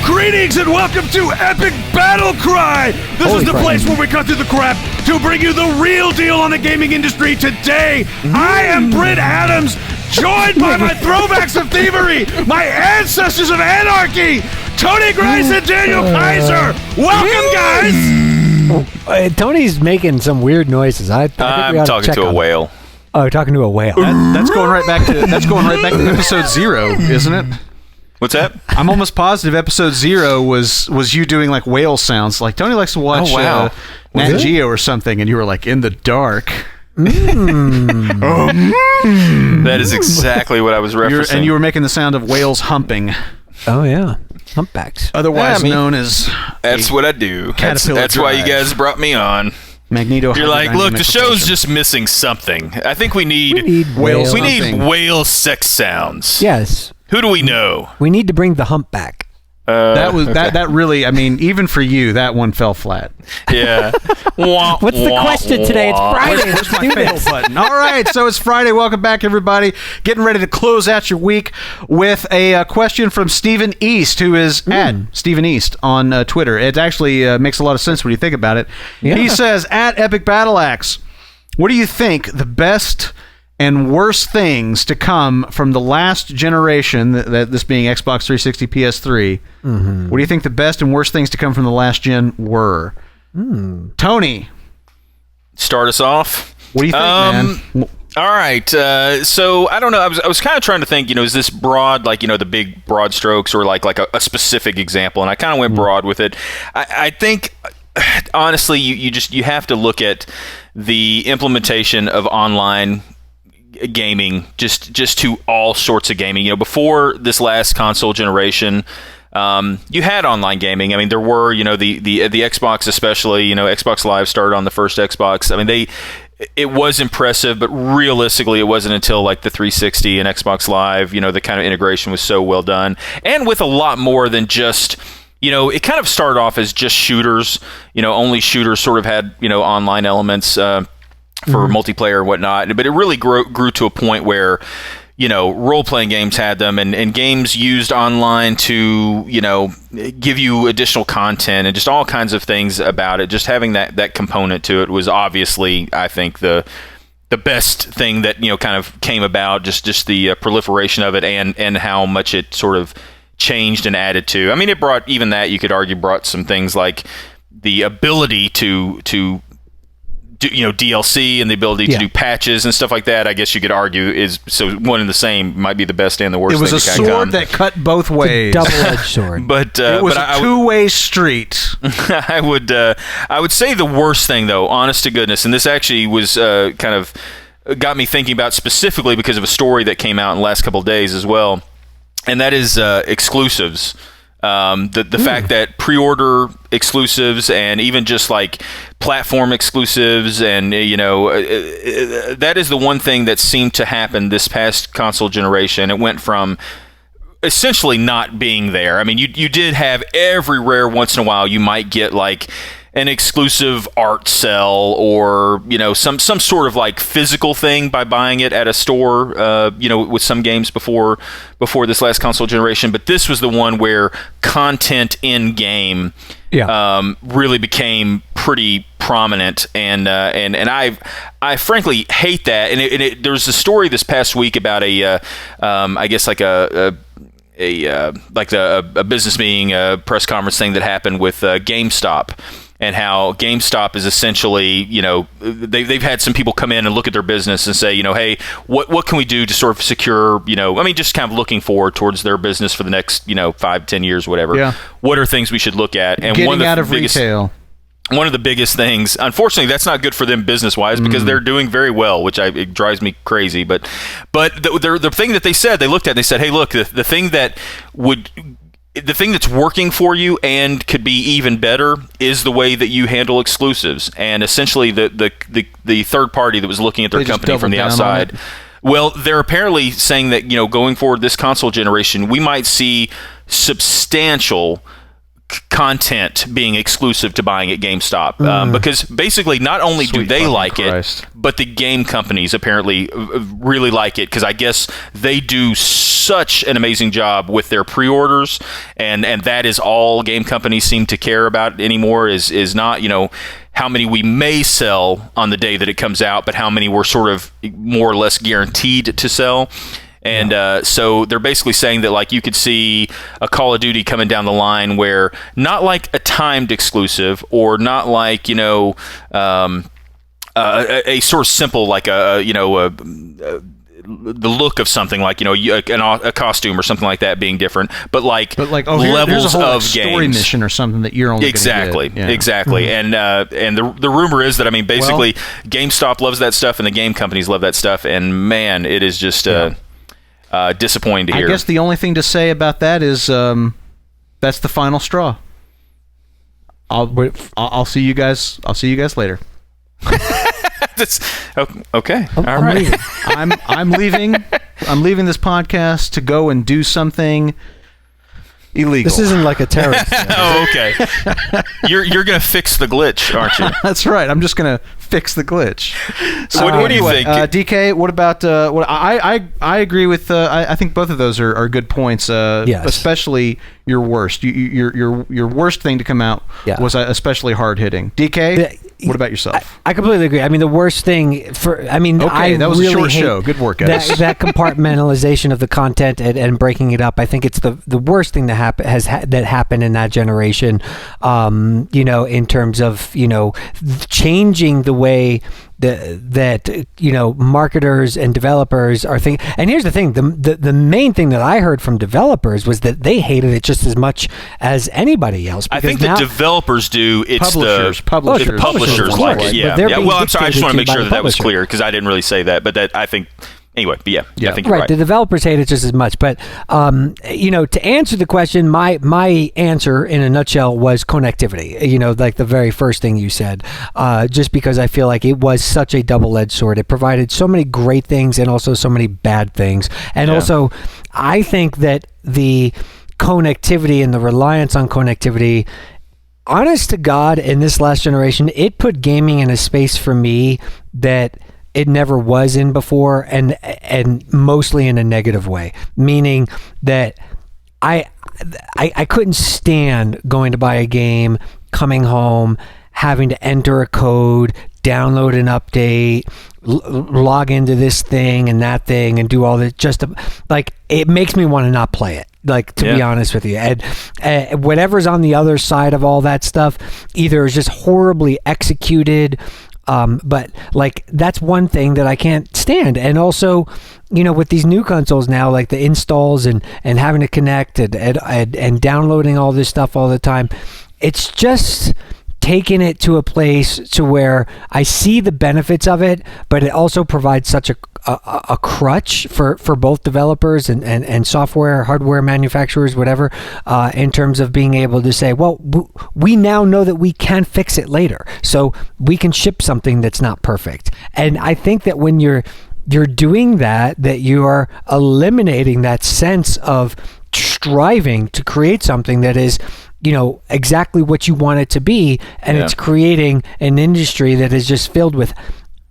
Greetings and welcome to Epic Battlecry! This is the place where we cut through the crap to bring you the real deal on the gaming industry today. I am Britt Adams, joined by my throwbacks of thievery, my ancestors of anarchy, Tony Grice and Daniel Kaiser. Welcome, guys! Tony's making some weird noises. I'm talking to a whale. Oh, talking to a whale. That's going right back to episode 0, isn't it? What's that? I'm almost positive episode 0 was you doing like whale sounds. Like Tony likes to watch Nat Geo or something, and you were like in the dark. That is exactly what I was referencing. And you were making the sound of whales humping. Oh yeah, humpbacks. Otherwise known as. That's what I do. That's why you guys brought me on. Magneto. You're like, look, the show's just missing something. I think we need whale. We need whale sex sounds. Yes. Who do we know? We need to bring the hump back. That really, I mean, even for you, that one fell flat. Yeah. What's the question today? It's Friday. Where's my fail button? All right, so it's Friday. Welcome back, everybody. Getting ready to close out your week with a question from Stephen East, who is at Stephen East on Twitter. It actually makes a lot of sense when you think about it. Yeah. He says, at Epic Battle Axe, what do you think the best and worst things to come from the last generation, that this being Xbox 360, PS3, what do you think the best and worst things to come from the last gen were? Tony. Start us off. What do you think, man? All right. So, I don't know. I was kind of trying to think, is this broad, like, the big broad strokes or like a specific example? And I kind of went broad with it. I think, honestly, you have to look at the implementation of online gaming, just to all sorts of gaming. Before this last console generation, you had online gaming. I mean, there were, the Xbox especially, Xbox Live started on the first Xbox. I mean, it was impressive, but realistically, it wasn't until like the 360 and Xbox Live, the kind of integration was so well done, and with a lot more than just. It kind of started off as just shooters. Only shooters sort of had online elements. For multiplayer and whatnot, but it really grew to a point where, role-playing games had them, and games used online to, give you additional content and just all kinds of things about it. Just having that component to it was obviously, I think, the best thing that, kind of came about, just the proliferation of it and how much it sort of changed and added to. I mean, it brought, even that, you could argue, brought some things like the ability to DLC and the ability to do patches and stuff like that. I guess you could argue is so one and the same might be the best and the worst. It was a sword that cut both ways, double-edged sword. But it was a two-way street. I would say the worst thing, though, honest to goodness, and this actually was kind of got me thinking about specifically because of a story that came out in the last couple of days as well, and that is exclusives. The fact that pre-order exclusives and even just like platform exclusives and that is the one thing that seemed to happen this past console generation. It went from essentially not being there. I mean, you did have every rare once in a while you might get like an exclusive art cell or some sort of like physical thing by buying it at a store with some games before this last console generation, but this was the one where content in game really became pretty prominent, and I frankly hate that. And there was a story this past week about I guess like a business meeting, a press conference thing that happened with GameStop. And how GameStop is essentially, they've had some people come in and look at their business and say, hey, what can we do to sort of secure, just kind of looking forward towards their business for the next, 5-10 years, whatever. Yeah. What are things we should look at? And getting out of retail. One of the biggest things, unfortunately, that's not good for them business-wise because they're doing very well, which it drives me crazy. But the thing that they said, they looked at, and they said, hey, look, the thing that's working for you and could be even better is the way that you handle exclusives. And essentially, the third party that was looking at their company from the outside, well, they're apparently saying that going forward this console generation, we might see substantial content being exclusive to buying at GameStop, because basically not only do they like it, but the game companies apparently really like it, because I guess they do such an amazing job with their pre-orders, and that is all game companies seem to care about anymore, is not, how many we may sell on the day that it comes out, but how many we're sort of more or less guaranteed to sell. And so they're basically saying that, like, you could see a Call of Duty coming down the line where not like a timed exclusive, or not like, a sort of simple, like the look of something, like, a costume or something like that being different, but like levels of story games. mission or something that you're only exactly gonna get. Exactly. And the rumor is that, I mean, basically GameStop loves that stuff and the game companies love that stuff, and man, it is just disappointing to hear. I guess the only thing to say about that is that's the final straw. I'll see you guys. I'll see you guys later. Okay. All right. I'm leaving. I'm leaving this podcast to go and do something illegal. This isn't like a terrorist. Oh, okay. You're gonna fix the glitch, aren't you? That's right. I'm just gonna fix the glitch. So what do you think? DK, what about what I agree with? I think both of those are good points. Yes. Especially your worst. Your worst thing to come out was especially hard hitting. DK, what about yourself? I completely agree. I mean, the worst thing that was really a short show. Good work, guys. That compartmentalization of the content and breaking it up. I think it's the worst thing that happened in that generation. In terms of changing the way that marketers and developers are thinking. And here's the thing: the main thing that I heard from developers was that they hated it just as much as anybody else. I think the developers do. It's publishers like it. Yeah. Well, I'm sorry. I just want to make sure that was clear, because I didn't really say that, but that I think. Anyway, but I think you're right. The developers hate it just as much. But, to answer the question, my answer in a nutshell was connectivity, like the very first thing you said, just because I feel like it was such a double-edged sword. It provided so many great things and also so many bad things. And also, I think that the connectivity and the reliance on connectivity, honest to God, in this last generation, it put gaming in a space for me that it never was in before, and mostly in a negative way, meaning that I couldn't stand going to buy a game, coming home, having to enter a code, download an update, log into this thing and that thing, and do all this. It makes me want to not play it. To be honest with you, and whatever's on the other side of all that stuff, either is just horribly executed. But that's one thing that I can't stand. And also, with these new consoles now, like the installs and having to connect and downloading all this stuff all the time, it's just taking it to a place to where I see the benefits of it, but it also provides such a crutch for both developers and software, hardware manufacturers, whatever, in terms of being able to say, well, we now know that we can fix it later, so we can ship something that's not perfect. And I think that when you're doing that you are eliminating that sense of striving to create something that is exactly what you want it to be, and it's creating an industry that is just filled with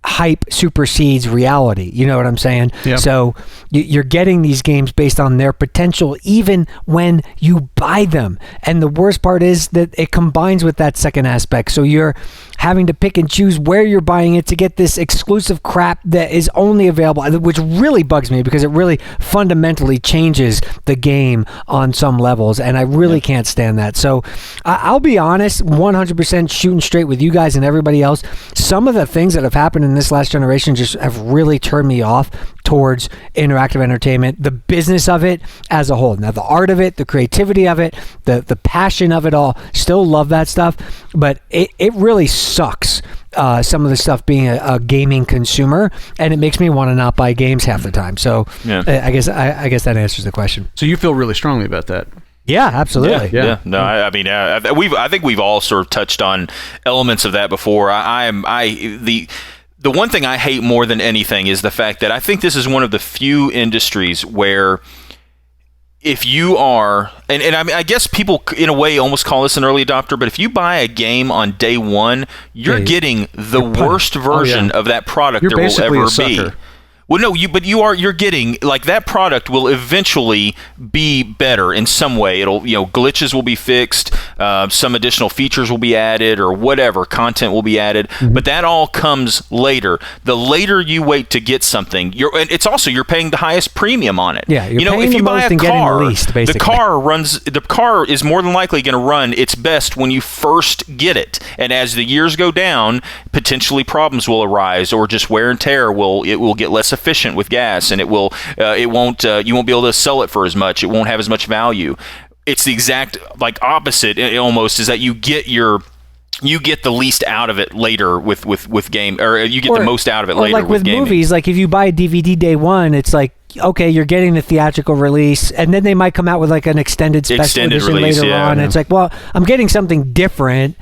hype supersedes reality. You know what I'm saying? Yep. So you're getting these games based on their potential, even when you buy them. And the worst part is that it combines with that second aspect. So you're having to pick and choose where you're buying it to get this exclusive crap that is only available, which really bugs me because it really fundamentally changes the game on some levels, and I really can't stand that. So I'll be honest, 100% shooting straight with you guys and everybody else. Some of the things that have happened in this last generation just have really turned me off towards interactive entertainment, the business of it as a whole. Now, the art of it, the creativity of it, the passion of it all, still love that stuff, but it really sucks, some of the stuff being a gaming consumer, and it makes me want to not buy games half the time. So I guess that answers the question. So you feel really strongly about that? Yeah, absolutely. Yeah. No, I mean, I think we've all sort of touched on elements of that before. The one thing I hate more than anything is the fact that I think this is one of the few industries where if you are, and I mean, I guess people in a way almost call this an early adopter, but if you buy a game on day one, you're getting the worst version of that product there will ever be. Well, no, you're getting, like, that product will eventually be better in some way. It'll, glitches will be fixed, some additional features will be added, or whatever, content will be added, but that all comes later. The later you wait to get something, and it's also, you're paying the highest premium on it. Yeah, you're paying if you the buy most a and getting car, the least, basically. the car is more than likely going to run its best when you first get it, and as the years go down, potentially problems will arise, or just wear and tear will get less efficient with gas, and you won't be able to sell it for as much. It won't have as much value. It's the exact opposite almost, is that you get the least out of it later with game, or you get the most out of it later with gaming. movies. Like if you buy a DVD day one, it's like, okay, you're getting the theatrical release, and then they might come out with like an extended special edition release, later on. Yeah. And it's like, well, I'm getting something different.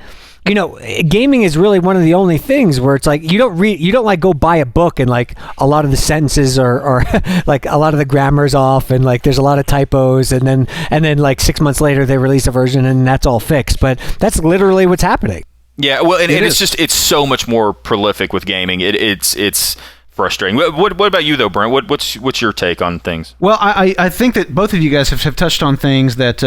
Gaming is really one of the only things where it's like you don't like go buy a book and like a lot of the sentences or like a lot of the grammar's off and like there's a lot of typos, and then like 6 months later they release a version and that's all fixed. But that's literally what's happening. Yeah, well, and it's so much more prolific with gaming. It's frustrating. What about you though, Brent? What's your take on things? Well, I think that both of you guys have touched on things that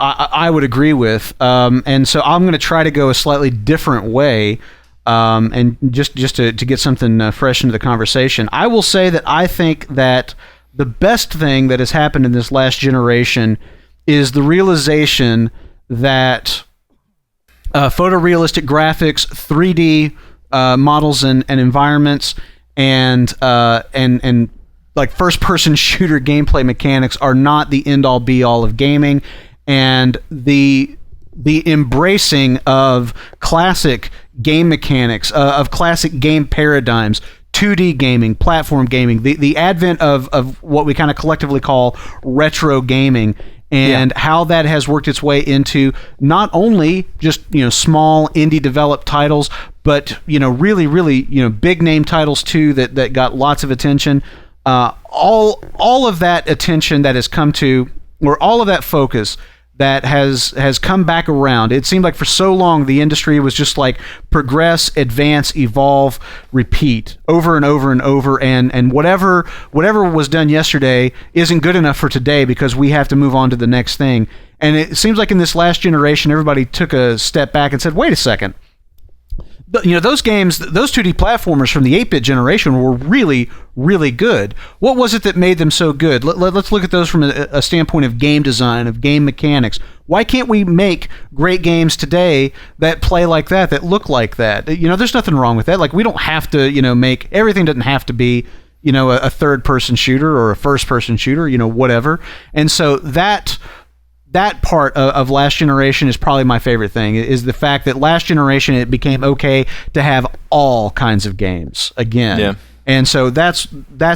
I would agree with, and so I'm going to try to go a slightly different way, and just to get something fresh into the conversation. I will say that I think that the best thing that has happened in this last generation is the realization that photorealistic graphics, 3D models and environments, and like first-person shooter gameplay mechanics are not the end-all be-all of gaming, and the embracing of classic game mechanics, of classic game paradigms, 2D gaming, platform gaming, the advent of what we kind of collectively call retro gaming, and how that has worked its way into not only just small indie developed titles, but really big name titles too that got lots of attention. All of that attention that has come to, or all of that focus that has come back around. It seemed like for so long the industry was just like progress, advance, evolve, repeat over and over and over, and whatever was done yesterday isn't good enough for today because we have to move on to the next thing. And it seems like in this last generation everybody took a step back and said, wait a second. Those games, those 2D platformers from the 8-bit generation were really, really good. What was it that made them so good? Let's look at those from a standpoint of game design, of game mechanics. Why can't we make great games today that play like that look like that? There's nothing wrong with that. Like, we don't have to, make, everything doesn't have to be, a third-person shooter or a first-person shooter, whatever. And so that part of last generation is probably my favorite thing, is the fact that last generation it became okay to have all kinds of games again. Yeah. And so that's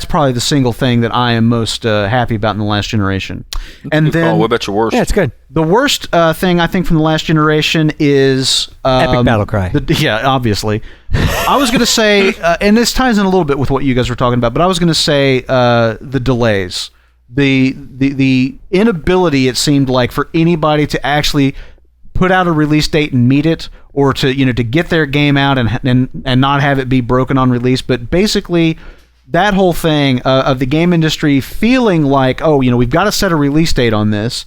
probably the single thing that I am most happy about in the last generation. And then, what about your worst? Yeah, it's good. The worst thing I think from the last generation is EpicBattleCry. Yeah, obviously. I was going to say, and this ties in a little bit with what you guys were talking about, but I was going to say the delays. The inability, it seemed like, for anybody to actually put out a release date and meet it, or to get their game out and not have it be broken on release. But basically, that whole thing of the game industry feeling like, we've got to set a release date on this,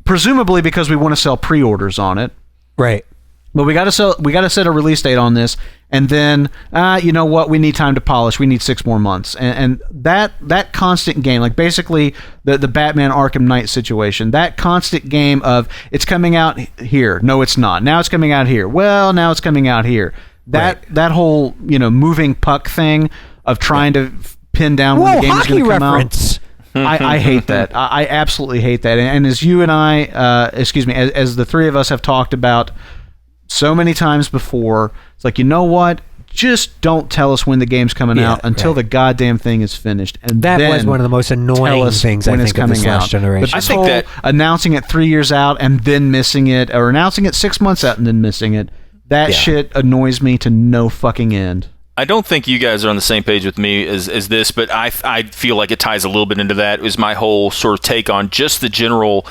presumably because we want to sell pre-orders on it, right? But we got to set a release date on this, and then you know what? We need time to polish. We need 6 more months, and that constant game, like basically the Batman Arkham Knight situation, that constant game of it's coming out here, no, it's not. Now it's coming out here. Well, now it's coming out here. That whole moving puck thing of trying to pin down when the game is going to come out. I hate that. I absolutely hate that. And as you and I, as the three of us have talked about so many times before, it's like, what? Just don't tell us when the game's coming out until the goddamn thing is finished. And that was one of the most annoying things I think of this last generation. But I think that announcing it 3 years out and then missing it, or announcing it 6 months out and then missing it, that shit annoys me to no fucking end. I don't think you guys are on the same page with me as this, but I feel like it ties a little bit into that. It was my whole sort of take on just the general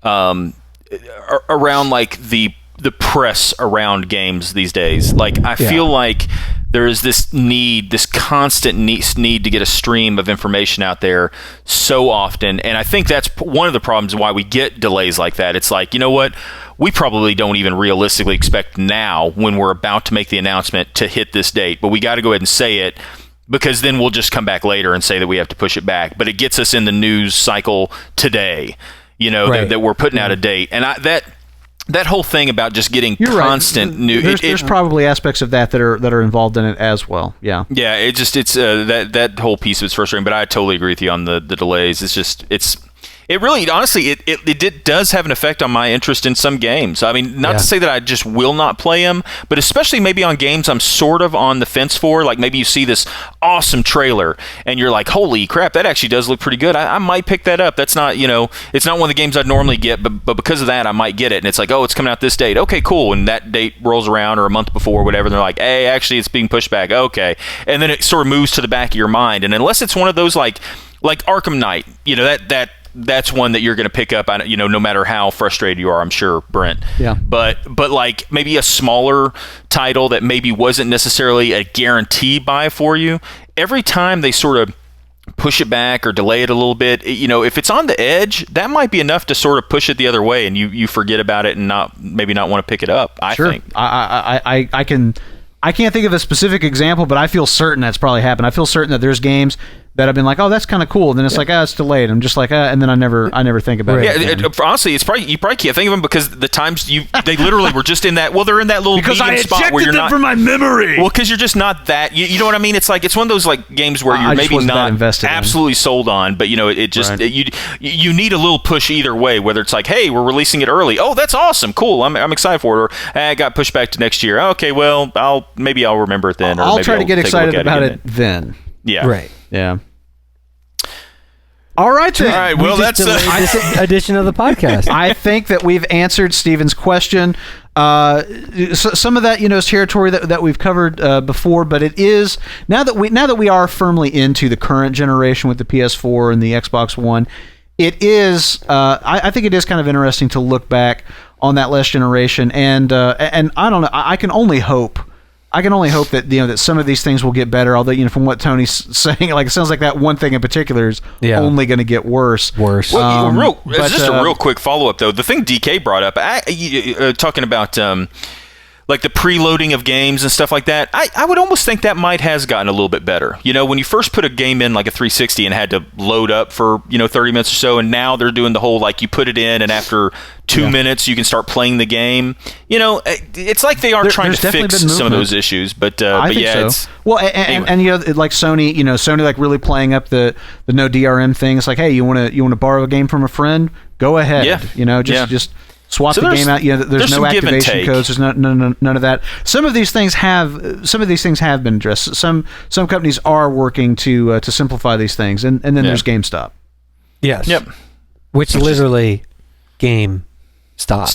around like the press around games these days. Like I feel like there is this constant need to get a stream of information out there so often, and I think that's one of the problems why we get delays like that. It's like, you know what? We probably don't even realistically expect now, when we're about to make the announcement, to hit this date, but we got to go ahead and say it, because then we'll just come back later and say that we have to push it back. But it gets us in the news cycle today, you know, that we're putting out a date. And that whole thing about just getting constant news. There's probably aspects of that are involved in it as well. Yeah. Yeah. It's that whole piece of it's frustrating, but I totally agree with you on the delays. It really, honestly, it does have an effect on my interest in some games. I mean, not to say that I just will not play them, but especially maybe on games I'm sort of on the fence for. Like maybe you see this awesome trailer and you're like, holy crap, that actually does look pretty good. I might pick that up. That's not, it's not one of the games I'd normally get, but because of that, I might get it. And it's like, oh, it's coming out this date. Okay, cool. And that date rolls around, or a month before, whatever. And they're like, hey, actually, it's being pushed back. Okay. And then it sort of moves to the back of your mind. And unless it's one of those like Arkham Knight, that's one that you're going to pick up, no matter how frustrated you are, I'm sure, Brent. Yeah. But like maybe a smaller title that maybe wasn't necessarily a guarantee buy for you, every time they sort of push it back or delay it a little bit, if it's on the edge, that might be enough to sort of push it the other way, and you forget about it and not want to pick it up. I think. I can't think of a specific example, but I feel certain that's probably happened. I feel certain that there's games that I've been like, oh, that's kind of cool. And then it's like, it's delayed. I'm just like, and then I never think about it. Yeah, honestly, it's probably you can't think of them because the times they literally were just in that. Well, they're in that little because I spot where you're them not from my memory. Well, because you're just not that. You know what I mean? It's like it's one of those like games where you're maybe not absolutely sold on, but it just you need a little push either way. Whether it's like, hey, we're releasing it early. Oh, that's awesome, cool. I'm excited for it. Or it got pushed back to next year. Okay, well, I'll remember it then. Or I'll try to get excited about it then. Yeah. Right. Yeah. All right, then. All right, well, that's this edition of the podcast. I think that we've answered Steven's question. Some of that, is territory that we've covered before, but it is now that we are firmly into the current generation with the PS4 and the Xbox One. It is, I think it is kind of interesting to look back on that last generation, and I don't know. I can only hope that that some of these things will get better. Although from what Tony's saying, like it sounds like that one thing in particular is only going to get worse. Well, just a real quick follow up though. The thing DK brought up, talking about like the preloading of games and stuff like that, I would almost think that might has gotten a little bit better. When you first put a game in like a 360 and had to load up for 30 minutes or so, and now they're doing the whole like you put it in and after 2 minutes you can start playing the game. It's like they are trying to fix some of those issues, but yeah, so. Well, and like Sony like really playing up the no DRM thing. It's like, hey, you want to borrow a game from a friend? Go ahead. Yeah. Just swap the game out. There's no activation codes. There's none of that. Some of these things have been addressed. Some companies are working to simplify these things, and then there's GameStop. Yes. Yep. Which literally game stop.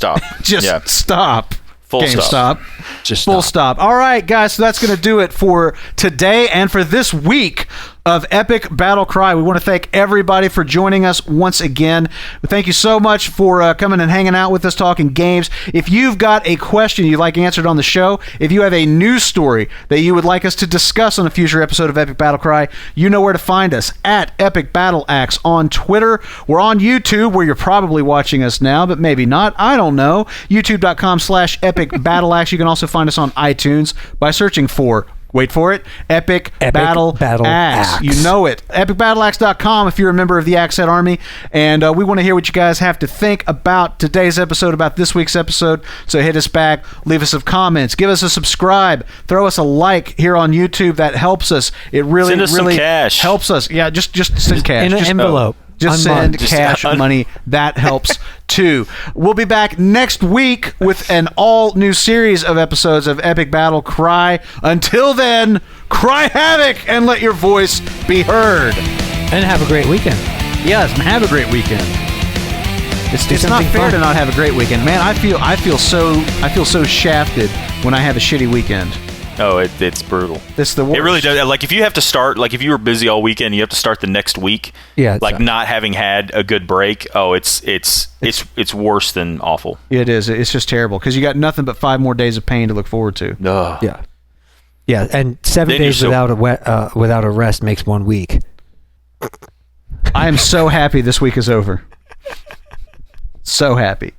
Just stop. Full stop. Just full stop. All right, guys. So that's going to do it for today and for this week of Epic Battle Cry. We want to thank everybody for joining us once again. Thank you so much for coming and hanging out with us, talking games. If you've got a question you'd like answered on the show, if you have a news story that you would like us to discuss on a future episode of Epic Battle Cry, you know where to find us at Epic Battle Axe on Twitter. We're on YouTube, where you're probably watching us now, but maybe not. I don't know. YouTube.com/Epic Battle Axe. You can also find us on iTunes by searching for, wait for it, Epic Battle Axe. You know it. EpicBattleAxe.com if you're a member of the Axehead Army. And we want to hear what you guys have to think about today's episode, about this week's episode. So hit us back, leave us some comments, give us a subscribe, throw us a like here on YouTube. That helps us. It really, send us really some cash. Helps us. Yeah, just send cash. In an envelope. Just send cash money. That helps too. We'll be back next week with an all-new series of episodes of Epic Battle Cry. Until then, cry havoc and let your voice be heard. And have a great weekend. Yes, and have a great weekend. It's not fair to not have a great weekend, man. I feel so shafted when I have a shitty weekend. Oh, it's brutal. It's the worst. It really does. Like if you have to start, like if you were busy all weekend, you have to start the next week. Yeah, like not having had a good break. Oh, it's worse than awful. It is. It's just terrible because you got nothing but 5 more days of pain to look forward to. Ugh. Yeah. Yeah, and 7 Then days without a rest makes 1 week. I am so happy this week is over. So happy.